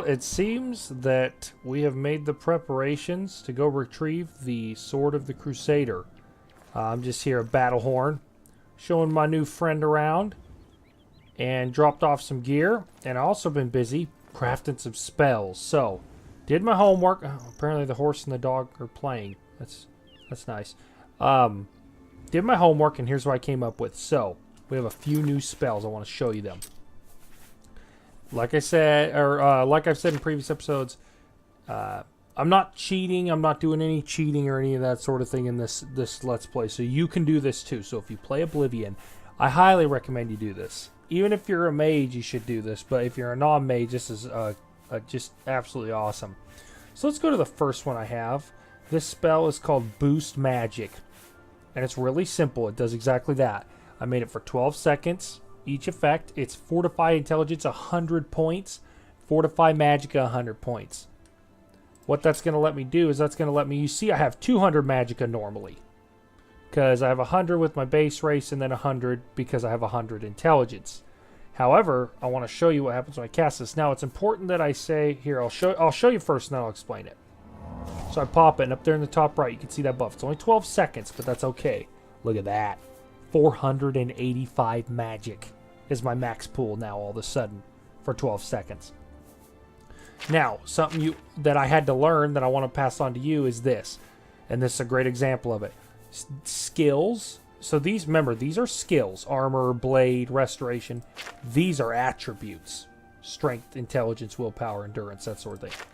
it seems that we have made the preparations to go retrieve the Sword of the Crusader. I'm just here at Battlehorn, showing my new friend around, and dropped off some gear. And I also been busy crafting some spells. So, did my homework. Oh, apparently the horse and the dog are playing. That's nice. Did my homework, and here's what I came up with. So, we have a few new spells. I want to show you them. Like I said, or like I've said in previous episodes, I'm not cheating. I'm not doing any cheating or any of that sort of thing in this Let's Play. So you can do this too. So if you play Oblivion, I highly recommend you do this. Even if you're a mage, you should do this. But if you're a non-mage, this is just absolutely awesome. So let's go to the first one I have. This spell is called Boost Magic. And it's really simple. It does exactly that. I made it for 12 seconds. Each effect, it's Fortify Intelligence 100 points, Fortify Magicka 100 points. What that's going to let me do is that's going to let me, you see I have 200 Magicka normally. Because I have 100 with my base race and then 100 because I have 100 Intelligence. However, I want to show you what happens when I cast this. Now it's important that I say, here, I'll show you first and then I'll explain it. So I pop it and up there in the top right, you can see that buff. It's only 12 seconds, but that's okay. Look at that. 485 magic is my max pool now all of a sudden for 12 seconds. Now, something that I had to learn that I want to pass on to you is this. And this is a great example of it. Skills. So these, remember, these are skills. Armor, blade, restoration. These are attributes. Strength, intelligence, willpower, endurance, that sort of thing.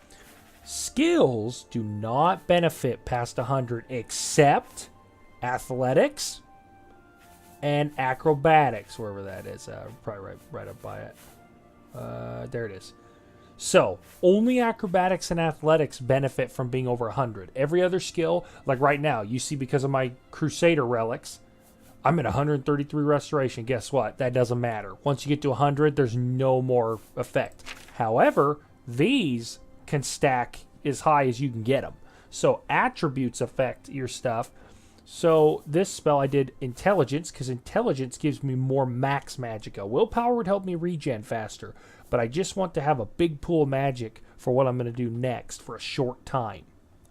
Skills do not benefit past 100 except athletics and acrobatics, wherever that is. Probably right up by it. There it is. So, only acrobatics and athletics benefit from being over 100. Every other skill, like right now, you see because of my Crusader relics, I'm at 133 restoration. Guess what? That doesn't matter. Once you get to 100, there's no more effect. However, these can stack as high as you can get them. So, attributes affect your stuff. So this spell I did intelligence because intelligence gives me more max magicka. Willpower would help me regen faster, but I just want to have a big pool of magic for what I'm going to do next for a short time.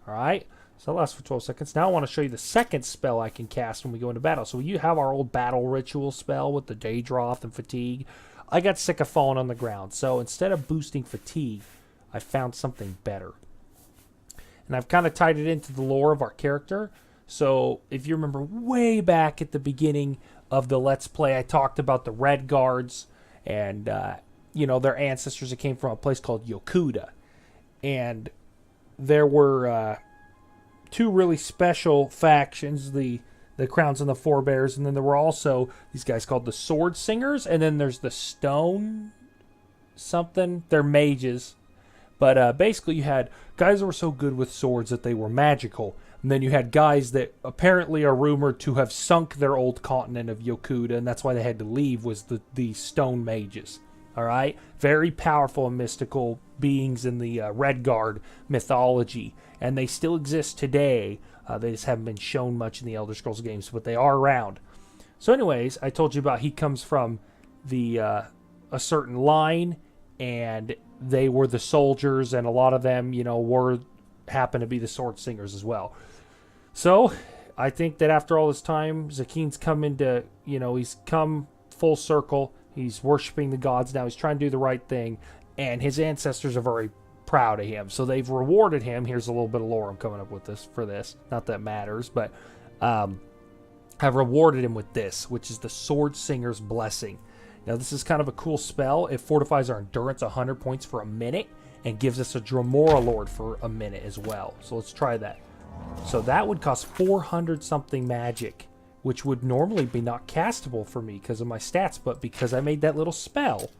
All right, so that lasts for 12 seconds. Now I want to show you the second spell I can cast when we go into battle. So you have our old battle ritual spell with the Daedroth and fatigue. I got sick of falling on the ground, so instead of boosting fatigue, I found something better. And I've kind of tied it into the lore of our character. So, if you remember way back at the beginning of the Let's Play, I talked about the Red Guards and, you know, their ancestors that came from a place called Yokuda. And there were two really special factions, the Crowns and the Forebears, and then there were also these guys called the Sword Singers, and then there's the Stone something. They're mages. But basically you had guys that were so good with swords that they were magical. And then you had guys that apparently are rumored to have sunk their old continent of Yokuda, and that's why they had to leave, was the stone mages. All right? Very powerful and mystical beings in the Red Guard mythology. And they still exist today. They just haven't been shown much in the Elder Scrolls games, but they are around. So anyways, I told you about he comes from a certain line, and they were the soldiers, and a lot of them, you know, happen to be the sword singers as well. So, I think that after all this time, Zakeen's come into, you know, he's come full circle. He's worshiping the gods now. He's trying to do the right thing. And his ancestors are very proud of him. So they've rewarded him. Here's a little bit of lore I'm coming up with for this. Not that it matters, but have rewarded him with this, which is the Sword Singer's Blessing. Now, this is kind of a cool spell. It fortifies our endurance 100 points for a minute and gives us a Dremora Lord for a minute as well. So let's try that. So that would cost 400 something magic, which would normally be not castable for me because of my stats, but because I made that little spell,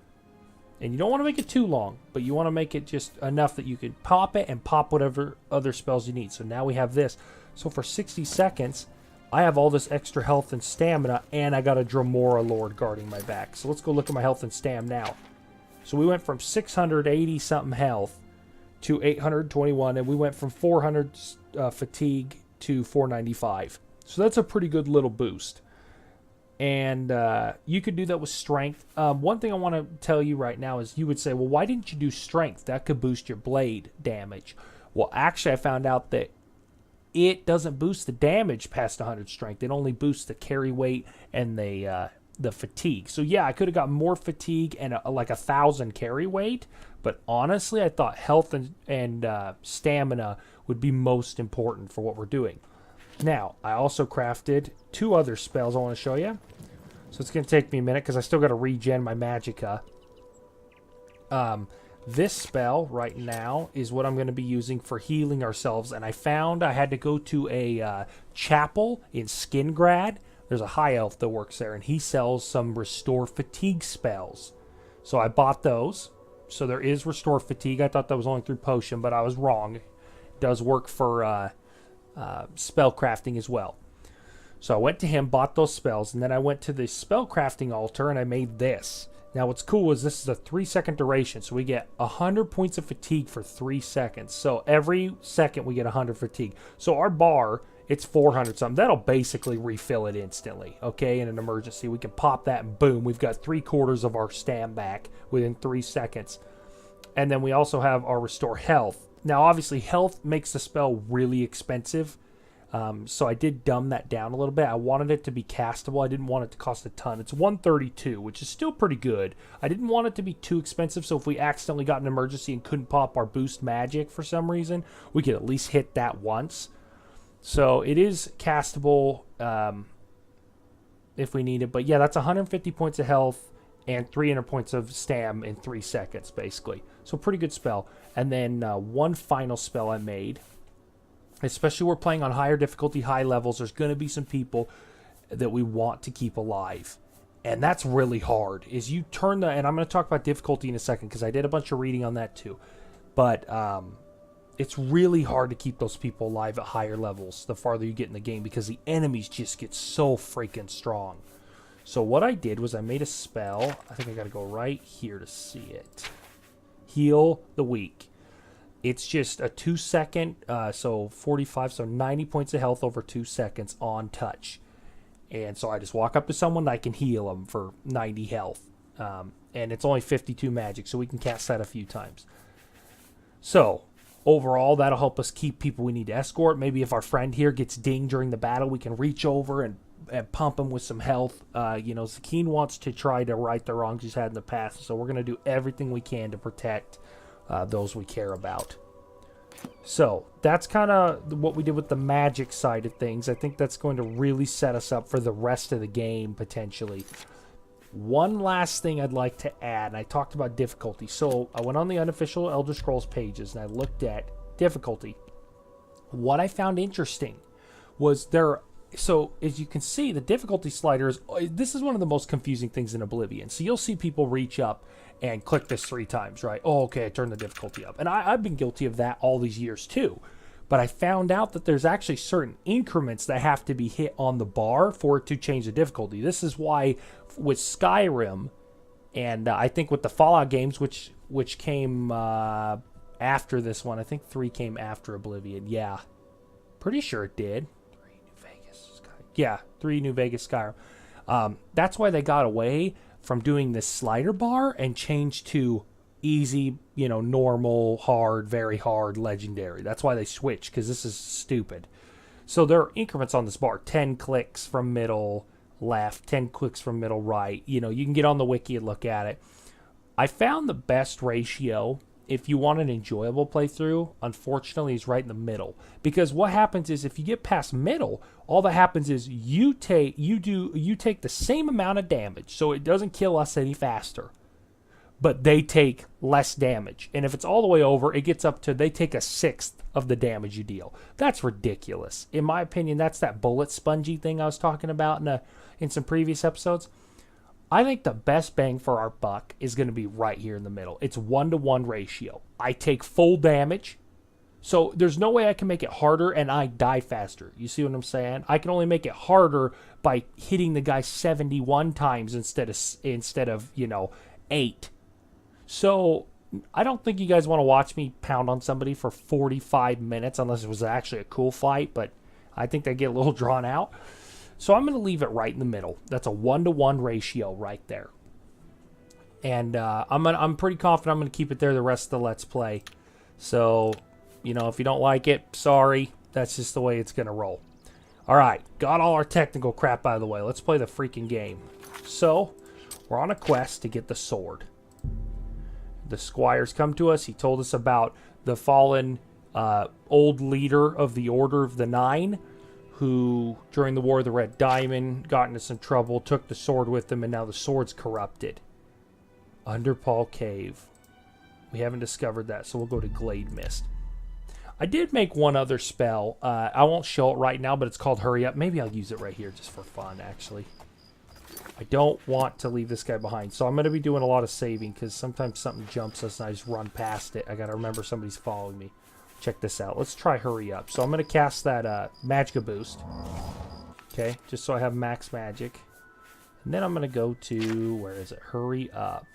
and you don't want to make it too long, but you want to make it just enough that you can pop it and pop whatever other spells you need. So now we have this. So for 60 seconds, I have all this extra health and stamina, and I got a Dremora Lord guarding my back. So let's go look at my health and stam now. So we went from 680 something health to 821, and we went from 400 fatigue to 495. So that's a pretty good little boost. And you could do that with strength. One thing I want to tell you right now is you would say, well, why didn't you do strength? That could boost your blade damage. Well, actually, I found out that it doesn't boost the damage past 100 strength. It only boosts the carry weight and the fatigue. So, yeah, I could have got more fatigue and like 1,000 carry weight. But honestly, I thought health and stamina would be most important for what we're doing. Now, I also crafted 2 other spells I want to show you. So it's going to take me a minute because I still got to regen my magicka. This spell right now is what I'm going to be using for healing ourselves. And I found I had to go to a chapel in Skingrad. There's a high elf that works there, and he sells some restore fatigue spells. So I bought those. So there is restore fatigue. I thought that was only through potion, but I was wrong. It does work for spell crafting as well. So I went to him, bought those spells, and then I went to the spell crafting altar and I made this. Now what's cool is this is a 3-second duration, so we get 100 points of fatigue for 3 seconds. So every second we get 100 fatigue. So our bar, it's 400 something. That'll basically refill it instantly, okay? In an emergency, we can pop that and boom, we've got 3/4 of our stam back within 3 seconds. And then we also have our restore health. Now obviously health makes the spell really expensive. So I did dumb that down a little bit. I wanted it to be castable. I didn't want it to cost a ton. It's 132, which is still pretty good. I didn't want it to be too expensive, so if we accidentally got an emergency and couldn't pop our boost magic for some reason, we could at least hit that once. So it is castable if we need it. But yeah, that's 150 points of health and 300 points of stam in 3 seconds, basically. So pretty good spell. And then one final spell I made. Especially we're playing on higher difficulty, high levels, there's going to be some people that we want to keep alive. And that's really hard. Is you turn the... And I'm going to talk about difficulty in a second because I did a bunch of reading on that too. But it's really hard to keep those people alive at higher levels the farther you get in the game because the enemies just get so freaking strong. So what I did was I made a spell. I think I got to go right here to see it. Heal the weak. It's just a 2-second, so 45, so 90 points of health over 2 seconds on touch. And so I just walk up to someone, I can heal them for 90 health. And it's only 52 magic, so we can cast that a few times. So, overall, that'll help us keep people we need to escort. Maybe if our friend here gets dinged during the battle, we can reach over and pump him with some health. Zakeen wants to try to right the wrongs he's had in the past, so we're going to do everything we can to protect those we care about. So that's kind of what we did with the magic side of things. I think that's going to really set us up for the rest of the game potentially. One last thing I'd like to add, and I talked about difficulty. So I went on the unofficial Elder Scrolls pages and I looked at difficulty. What I found interesting was so as you can see, the difficulty sliders, this is one of the most confusing things in Oblivion. So you'll see people reach up and click this 3 times, right? Oh, okay, I turned the difficulty up. And I've been guilty of that all these years too. But I found out that there's actually certain increments that have to be hit on the bar for it to change the difficulty. This is why with Skyrim, and I think with the Fallout games, which came after this one, I think 3 came after Oblivion. Yeah, pretty sure it did. 3 New Vegas, yeah, 3 New Vegas Skyrim. That's why they got away from doing this slider bar and changed to easy, normal, hard, very hard, legendary. That's why they switched, because this is stupid. So there are increments on this bar. 10 clicks from middle left, 10 clicks from middle right. You can get on the wiki and look at it. I found the best ratio, if you want an enjoyable playthrough, unfortunately, is right in the middle. Because what happens is if you get past middle, all that happens is you take the same amount of damage, so it doesn't kill us any faster. But they take less damage. And if it's all the way over, it gets up to they take 1/6 of the damage you deal. That's ridiculous. In my opinion, that's that bullet spongy thing I was talking about in some previous episodes. I think the best bang for our buck is going to be right here in the middle. It's 1-to-1 ratio. I take full damage, so there's no way I can make it harder and I die faster. You see what I'm saying? I can only make it harder by hitting the guy 71 times instead of 8. So I don't think you guys want to watch me pound on somebody for 45 minutes unless it was actually a cool fight, but I think they get a little drawn out. So I'm going to leave it right in the middle. That's a 1-to-1 ratio right there. And I'm pretty confident I'm going to keep it there the rest of the Let's Play. So, you know, if you don't like it, sorry. That's just the way it's going to roll. All right, got all our technical crap out of the way. Let's play the freaking game. So, we're on a quest to get the sword. The squire's come to us. He told us about the fallen old leader of the Order of the Nine, who, during the War of the Red Diamond, got into some trouble, took the sword with him, and now the sword's corrupted. Underpaw Cave. We haven't discovered that, so we'll go to Glade Mist. I did make one other spell. I won't show it right now, but it's called Hurry Up. Maybe I'll use it right here just for fun, actually. I don't want to leave this guy behind, so I'm going to be doing a lot of saving, because sometimes something jumps us and I just run past it. I got to remember somebody's following me. Check this out. Let's try Hurry Up. So I'm going to cast that Magicka boost. Okay, just so I have max magic. And then I'm going to go to, where is it? Hurry Up.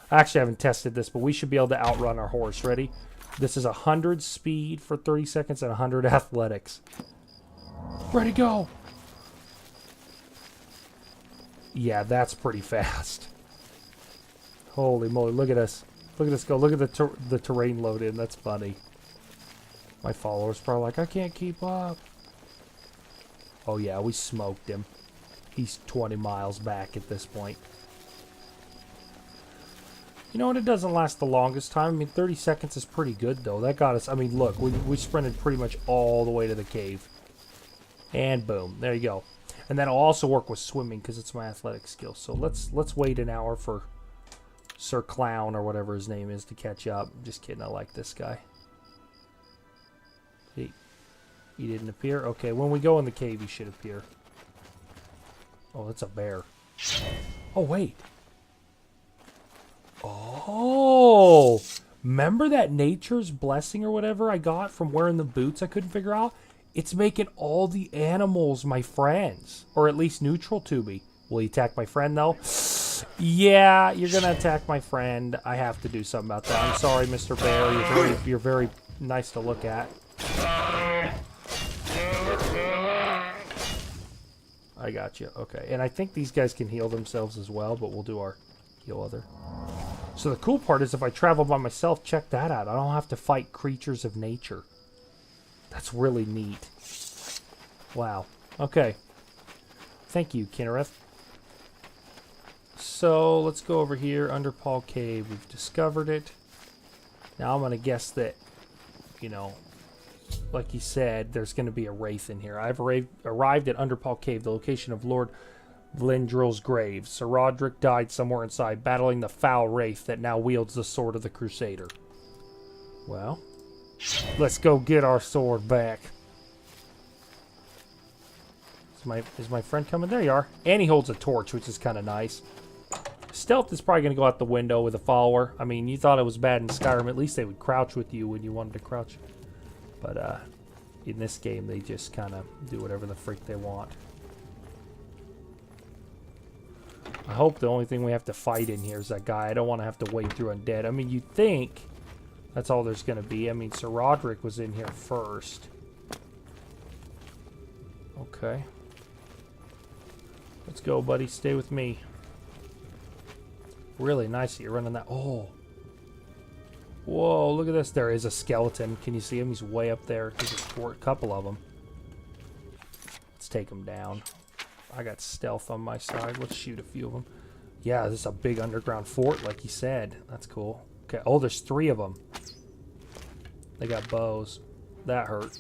I actually haven't tested this, but we should be able to outrun our horse. Ready? This is 100 speed for 30 seconds and 100 athletics. Ready, go! Yeah, that's pretty fast. Holy moly, look at us. Look at us go. Look at the terrain load in. That's funny. My followers probably like, I can't keep up. Oh yeah, we smoked him. He's 20 miles back at this point. You know what? It doesn't last the longest time. I mean, 30 seconds is pretty good, though. That got us... I mean, look. We sprinted pretty much all the way to the cave. And boom. There you go. And that'll also work with swimming, because it's my athletic skill. So let's wait an hour for Sir Clown, or whatever his name is, to catch up. Just kidding. I like this guy. He didn't appear? Okay, when we go in the cave, he should appear. Oh, that's a bear. Oh, wait. Oh, remember that nature's blessing or whatever I got from wearing the boots I couldn't figure out? It's making all the animals my friends, or at least neutral to me. Will you attack my friend, though? Yeah, you're going to attack my friend. I have to do something about that. I'm sorry, Mr. Bear. You're very nice to look at. I got you. Okay, and I think these guys can heal themselves as well, but we'll do our heal other. So the cool part is if I travel by myself, check that out. I don't have to fight creatures of nature. That's really neat. Wow. Okay. Thank you, Kinnereth. So let's go over here. Underpaw Cave. We've discovered it. Now I'm going to guess that, you know, like he said, there's going to be a wraith in here. I've arrived at Underpaw Cave, the location of Lord Vlindril's grave. Sir Roderick died somewhere inside, battling the foul wraith that now wields the sword of the Crusader. Well, let's go get our sword back. Is my friend coming? There you are. And he holds a torch, which is kind of nice. Stealth is probably going to go out the window with a follower. I mean, you thought it was bad in Skyrim. At least they would crouch with you when you wanted to crouch. But in this game, they just kind of do whatever the freak they want. I hope the only thing we have to fight in here is that guy. I don't want to have to wade through undead. I mean, you'd think that's all there's going to be. I mean, Sir Roderick was in here first. Okay. Let's go, buddy. Stay with me. Really nice that you're running that. Oh. Whoa, look at this. There is a skeleton. Can you see him? He's way up there. There's a couple of them. Let's take him down. I got stealth on my side. Let's shoot a few of them. Yeah, this is a big underground fort, like he said. That's cool. Okay. Oh, there's 3 of them. They got bows. That hurt.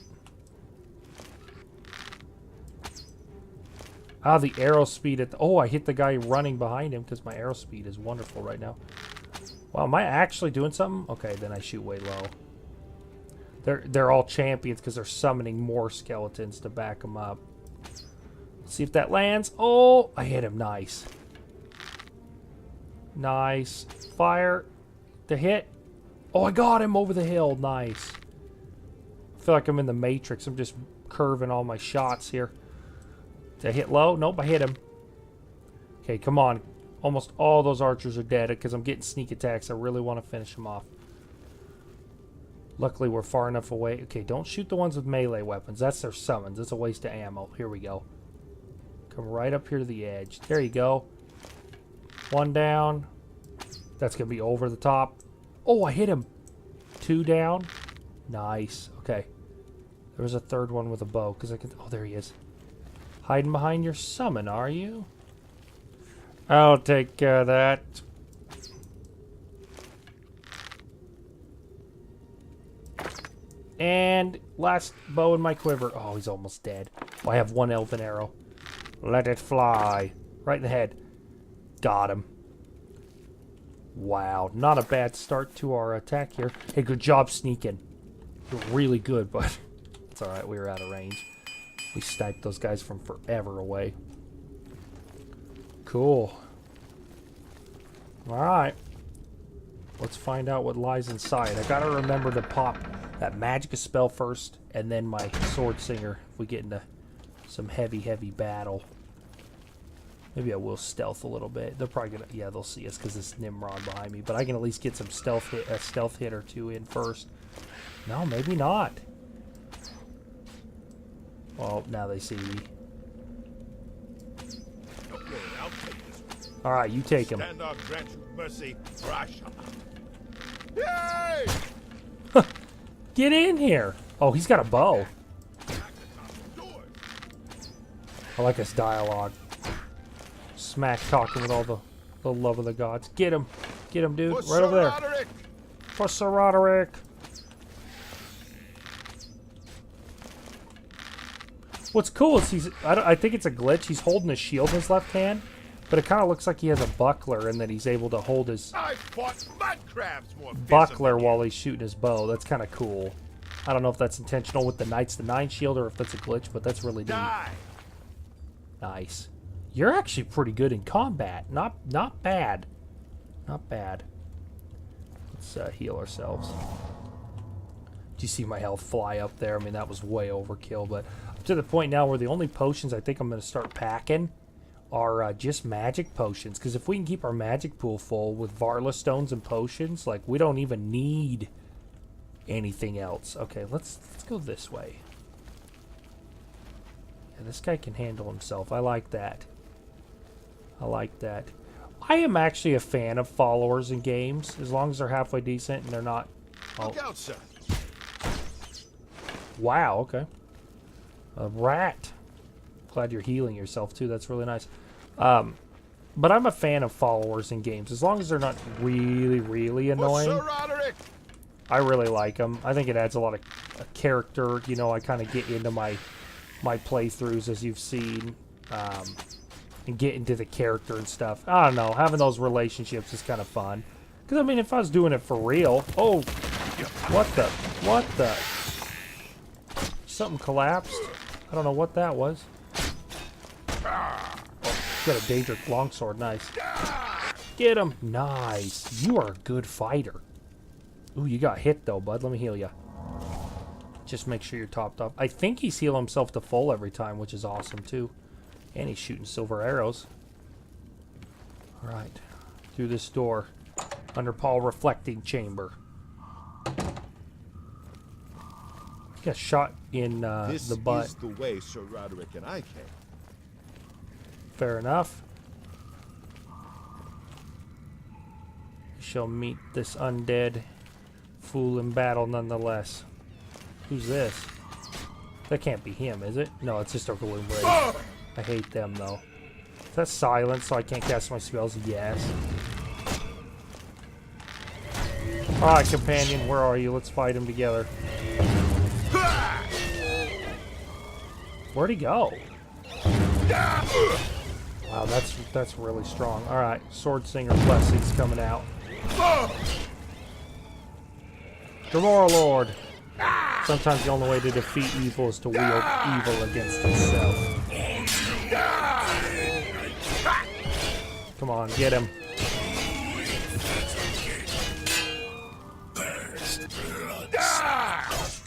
Ah, the arrow speed at the... Oh, I hit the guy running behind him because my arrow speed is wonderful right now. Wow, am I actually doing something? Okay, then I shoot way low. They're all champions because they're summoning more skeletons to back them up. Let's see if that lands. Oh, I hit him. Nice. Nice. Fire. The hit. Oh, I got him over the hill. Nice. I feel like I'm in the Matrix. I'm just curving all my shots here. Did I hit low? Nope, I hit him. Okay, come on. Almost all those archers are dead because I'm getting sneak attacks. I really want to finish them off. Luckily, we're far enough away. Okay, don't shoot the ones with melee weapons. That's their summons. It's a waste of ammo. Here we go. Come right up here to the edge. There you go. One down. That's going to be over the top. Oh, I hit him. Two down. Nice. Okay. There was a third one with a bow. Because I can... Oh, there he is. Hiding behind your summon, are you? I'll take care of that. And last bow in my quiver. Oh, he's almost dead. Oh, I have one elven arrow. Let it fly. Right in the head. Got him. Wow. Not a bad start to our attack here. Hey, good job sneaking. You're really good, but it's alright. We were out of range. We sniped those guys from forever away. Cool. Alright. Let's find out what lies inside. I gotta remember to pop that magic spell first, and then my sword singer if we get into some heavy battle. Maybe I will stealth a little bit. They're probably gonna, yeah, they'll see us because it's Nimrod behind me. But I can at least get some stealth hit, a stealth hit or two in first. No, maybe not. Well, now they see me. All right, you take him. Get in here. Oh, he's got a bow. I like this dialogue. Smack talking with all the love of the gods. Get him. Get him, dude. Right over there. For Sir Roderick. What's cool is I think it's a glitch. He's holding his shield in his left hand, but it kind of looks like he has a buckler and that he's able to hold his buckler while he's shooting his bow. That's kind of cool. I don't know if that's intentional with the Knights the Nine shield or if that's a glitch, but that's really neat. Nice. You're actually pretty good in combat. Not bad. Not bad. Let's heal ourselves. Do you see my health fly up there? I mean, that was way overkill, but up to the point now where the only potions I think I'm going to start packing are just magic potions. Because if we can keep our magic pool full with Varla stones and potions, like, we don't even need anything else. Okay, let's go this way. Yeah, this guy can handle himself. I like that. I like that. I am actually a fan of followers in games, as long as they're halfway decent and they're not... Oh. Look out, sir. Wow, okay. A rat. Glad you're healing yourself, too. That's really nice. But I'm a fan of followers in games, as long as they're not really annoying. Sir Roderick. I really like them. I think it adds a lot of character. You know, I kind of get into my playthroughs, as you've seen, and get into the character and stuff. I don't know. Having those relationships is kind of fun. Because, I mean, if I was doing it for real... Oh! What the... Something collapsed. I don't know what that was. Oh, got a Daedric longsword. Nice. Get him. Nice. You are a good fighter. Ooh, you got hit, though, bud. Let me heal you. Just make sure you're topped up. I think he's healing himself to full every time, which is awesome, too. And he's shooting silver arrows. Alright. Through this door. Under Paul reflecting chamber. Got shot in the butt. This is the way Sir Roderick and I came. Fair enough. We shall meet this undead fool in battle nonetheless. Who's this? That can't be him, is it? No, it's just a gloom raid. I hate them, though. Is that silent so I can't cast my spells? Yes. Alright, companion, where are you? Let's fight him together. Where'd he go? Wow, that's really strong. Alright, Sword Singer Blessings coming out. Gamora Lord. Sometimes the only way to defeat evil is to wield evil against itself. Come on, get him.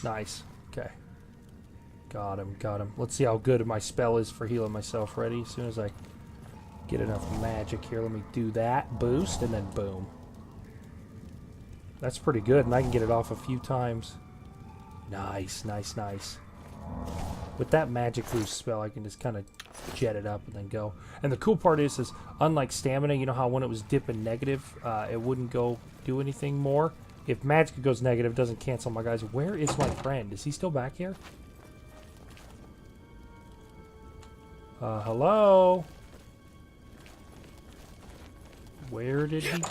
Nice. Okay. Got him, got him. Let's see how good my spell is for healing myself. Ready? As soon as I get enough magic here, let me do that. Boost, and then boom. That's pretty good, and I can get it off a few times. Nice, nice, nice. With that magic boost spell, I can just kind of jet it up and then go. And the cool part is unlike stamina, you know how when it was dipping negative, it wouldn't go do anything more? If magic goes negative, it doesn't cancel my guys. Where is my friend? Is he still back here? Hello? Where did he...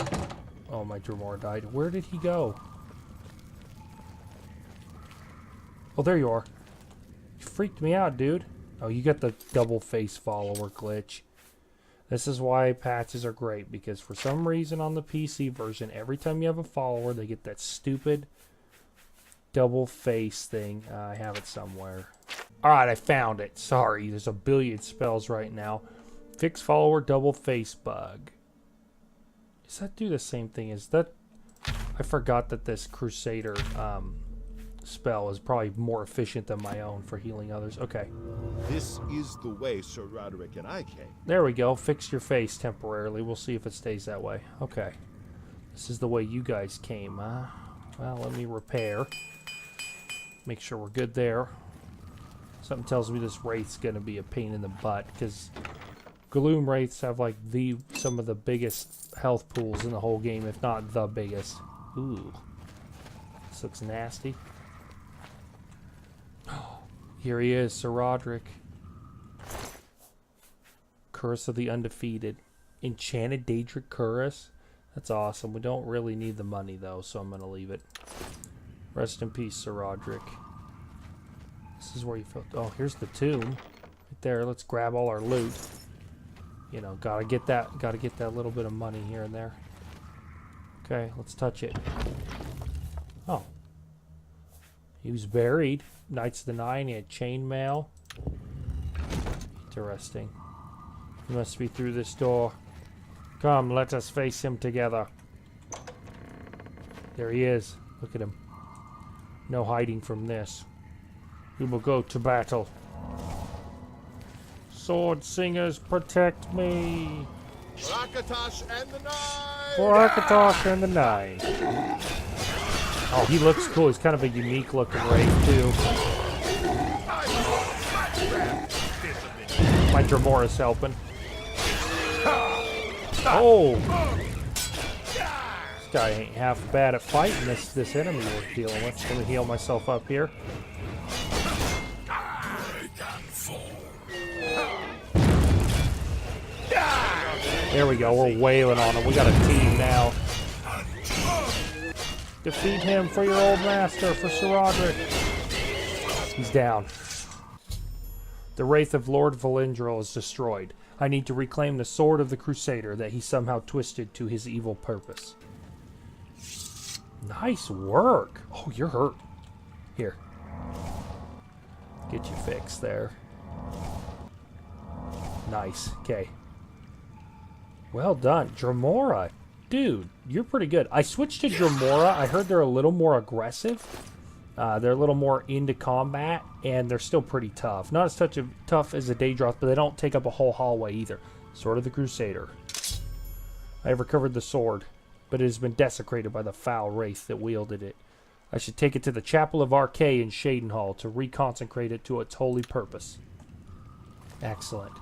Oh, my Dremora died. Where did he go? Oh, there you are. You freaked me out, dude. Oh, you got the double face follower glitch. This is why patches are great, because for some reason on the PC version, every time you have a follower, they get that stupid double face thing. I have it somewhere. Alright, I found it. Sorry, there's a billion spells right now. Fix follower double face bug. Does that do the same thing as that? I forgot that this Crusader spell is probably more efficient than my own for healing others. Okay. This is the way Sir Roderick and I came. There we go. Fix your face temporarily. We'll see if it stays that way. Okay. This is the way you guys came, huh? Well, let me repair. Make sure we're good there. Something tells me this Wraith's going to be a pain in the butt, because Gloom Wraiths have, like, some of the biggest health pools in the whole game, if not the biggest. Ooh. This looks nasty. Here he is, Sir Roderick. Curse of the Undefeated. Enchanted Daedric Curse. That's awesome. We don't really need the money, though, so I'm going to leave it. Rest in peace, Sir Roderick. This is where you felt... Oh, here's the tomb. Right there. Let's grab all our loot. You know, gotta get that little bit of money here and there. Okay, let's touch it. Oh. He was buried. Knights of the Nine, he had chainmail. Interesting. He must be through this door. Come, let us face him together. There he is. Look at him. No hiding from this. We will go to battle. Sword singers, protect me. Rakatosh and the Nine! For Rakatosh and the Nine. Oh, he looks cool. He's kind of a unique looking Wraith, too. My Dremora's helping. Oh! This guy ain't half bad at fighting this enemy we're dealing with. Let me heal myself up here. There we go. We're wailing on him. We got a team now. Defeat him for your old master, for Sir Roderick. He's down. The Wraith of Lord Valindril is destroyed. I need to reclaim the sword of the Crusader that he somehow twisted to his evil purpose. Nice work. Oh, you're hurt. Here. Get you fixed there. Nice. Okay. Well done. Dremora. Dude, you're pretty good. I switched to Dremora. I heard they're a little more aggressive. They're a little more into combat, and they're still pretty tough. Not as tough as a Daedroth, but they don't take up a whole hallway either. Sword of the Crusader. I have recovered the sword, but it has been desecrated by the foul wraith that wielded it. I should take it to the Chapel of Archay in Shadenhall to reconsecrate it to its holy purpose. Excellent.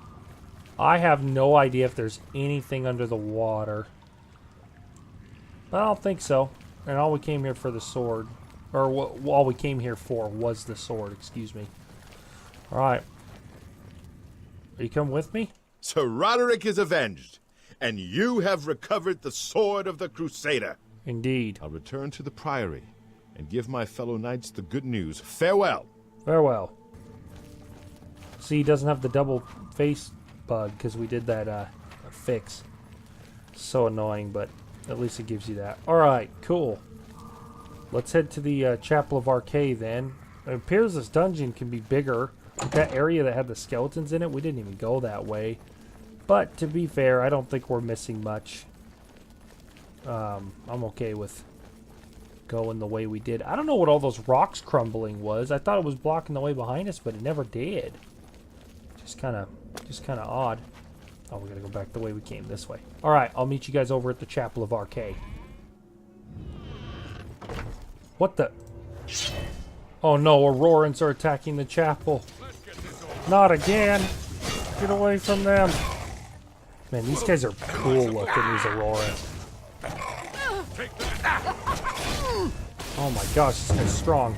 I have no idea if there's anything under the water. But I don't think so. And all we came here for the sword. Or all we came here for was the sword, excuse me. Alright. Are you coming with me? Sir Roderick is avenged, and you have recovered the sword of the Crusader. Indeed. I'll return to the Priory and give my fellow knights the good news. Farewell. Farewell. See, he doesn't have the double face bug because we did that fix. So annoying, but at least it gives you that. Alright, cool. Let's head to the Chapel of Archay then. It appears this dungeon can be bigger. That area that had the skeletons in it, we didn't even go that way. But to be fair, I don't think we're missing much. I'm okay with going the way we did. I don't know what all those rocks crumbling was. I thought it was blocking the way behind us, but it never did. Just kind of odd. Oh, we gotta go back the way we came, this way. Alright, I'll meet you guys over at the Chapel of Archay. What the? Oh no, Aurorans are attacking the chapel. Not again. Get away from them. Man, these guys are cool looking, these Auroras. Oh my gosh, this guy's strong.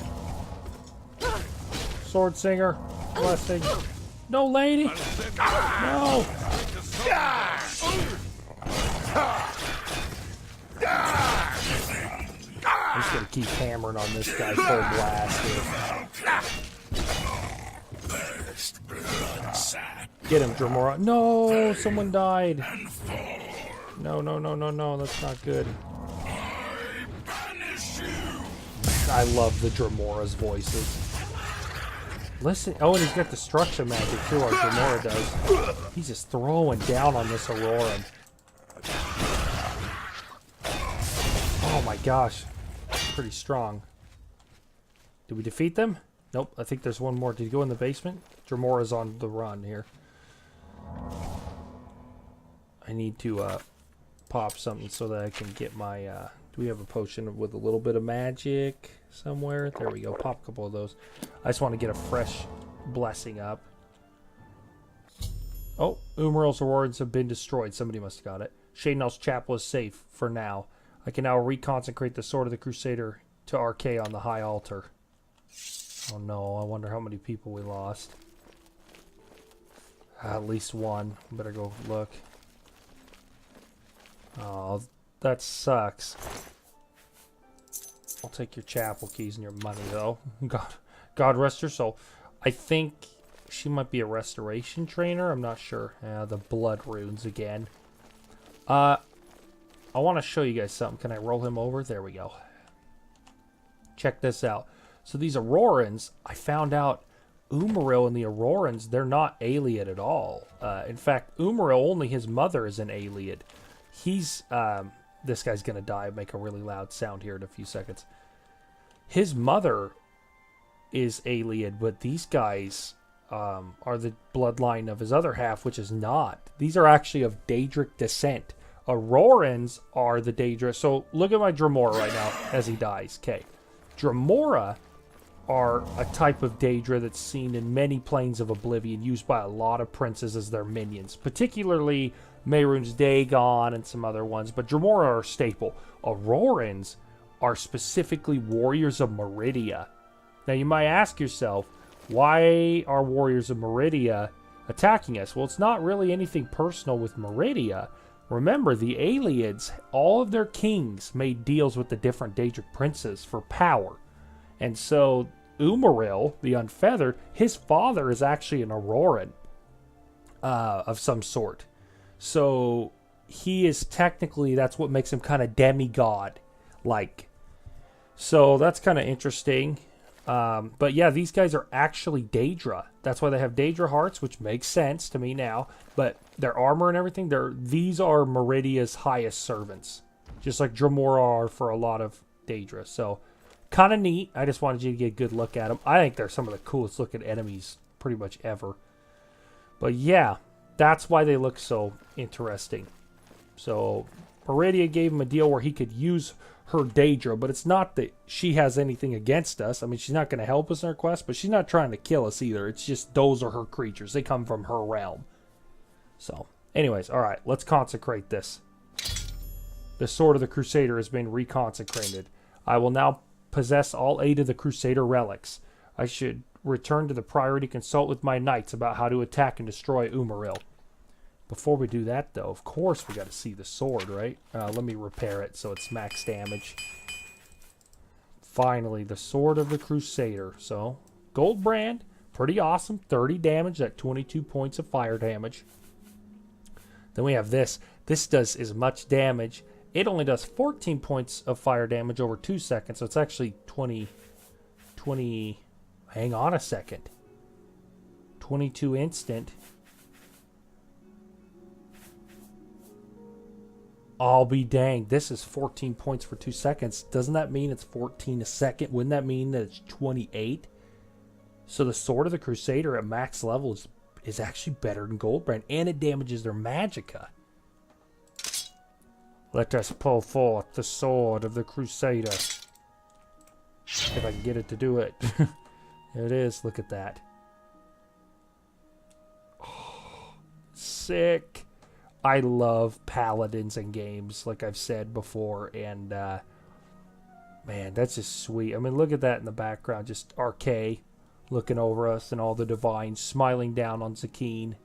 Sword Singer, blessing. No, lady! No! I'm just gonna keep hammering on this guy full blast here. Get him, Dremora. No! Someone died. No, no, no, no, no. That's not good. I love the Dremora's voices. Listen. Oh, and he's got destruction magic too, our Dremora does. He's just throwing down on this Auroran. Oh my gosh. Pretty strong. Did we defeat them? Nope. I think there's one more. Did he go in the basement? Dremora's on the run here. I need to pop something so that I can get my... do we have a potion with a little bit of magic somewhere? There we go. Pop a couple of those. I just want to get a fresh blessing up. Oh, Umaril's rewards have been destroyed. Somebody must have got it. Shadenal's chapel is safe for now. I can now reconsecrate the sword of the Crusader to RK on the high altar. Oh no, I wonder how many people we lost. At least one. Better go look. Oh, that sucks. I'll take your chapel keys and your money, though. God rest her soul. I think she might be a restoration trainer. I'm not sure. The blood runes again. I want to show you guys something. Can I roll him over? There we go. Check this out. So these Aurorans, I found out Umaril and the Aurorans, they're not Ayleid at all. In fact, Umaril, only his mother is an Ayleid. He's, this guy's going to die. Make a really loud sound here in a few seconds. His mother is Ayleid, but these guys are the bloodline of his other half, which is not. These are actually of Daedric descent. Aurorans are the Daedra. So look at my Dremora right now as he dies. Okay. Dremora are a type of Daedra that's seen in many planes of Oblivion, used by a lot of princes as their minions, particularly Mehrunes Dagon and some other ones, but Dremora are a staple. Aurorans are specifically warriors of Meridia. Now you might ask yourself, why are warriors of Meridia attacking us? Well, it's not really anything personal with Meridia. Remember, the Ayleids, all of their kings made deals with the different Daedric princes for power. And so Umaril, the Unfeathered, his father is actually an Auroran of some sort. So he is technically, that's what makes him kind of demigod-like. So that's kind of interesting. But yeah, these guys are actually Daedra. That's why they have Daedra hearts, which makes sense to me now. But their armor and everything, these are Meridia's highest servants. Just like Dremora are for a lot of Daedra. So kind of neat. I just wanted you to get a good look at them. I think they're some of the coolest looking enemies pretty much ever. But yeah, that's why they look so interesting. So Meridia gave him a deal where he could use her Daedra, but it's not that she has anything against us. I mean, she's not going to help us in our quest, but she's not trying to kill us either. It's just those are her creatures. They come from her realm. So, anyways, all right, let's consecrate this. The sword of the Crusader has been reconsecrated. I will now possess all 8 of the Crusader relics. I should return to the Priory to consult with my knights about how to attack and destroy Umaril. Before we do that, though, of course we got to see the sword, right? Let me repair it so it's max damage. Finally, the sword of the Crusader. So, gold brand, pretty awesome. 30 damage at 22 points of fire damage. Then we have this. This does as much damage. It only does 14 points of fire damage over 2 seconds. So it's actually 20. Hang on a second. 22 instant. I'll be dang. This is 14 points for 2 seconds. Doesn't that mean it's 14 a second? Wouldn't that mean that it's 28? So the Sword of the Crusader at max level is actually better than Goldbrand. And it damages their magicka. Let us pull forth the Sword of the Crusader. If I can get it to do it. There it is. Look at that. Oh, sick. I love paladins in games, like I've said before, and man, that's just sweet. I mean, look at that in the background, just RK looking over us and all the divines smiling down on Zakeen.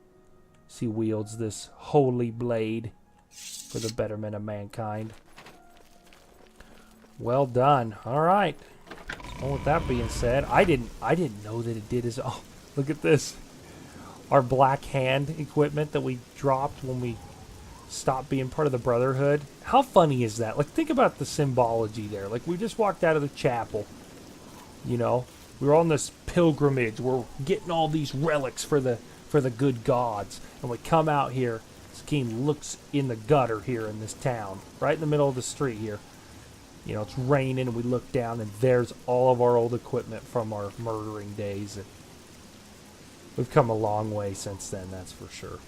He wields this holy blade for the betterment of mankind. Well done. All right. Well, with that being said, I didn't know that it did as. Oh, look at this. Our black hand equipment that we dropped when we stopped being part of the Brotherhood. How funny is that? Like, think about the symbology there. Like, we just walked out of the chapel. You know, we were on this pilgrimage. We're getting all these relics for the good gods, and we come out here. Zakeen looks in the gutter here in this town, right in the middle of the street here. You know, it's raining, and we look down, and there's all of our old equipment from our murdering days. And we've come a long way since then, that's for sure.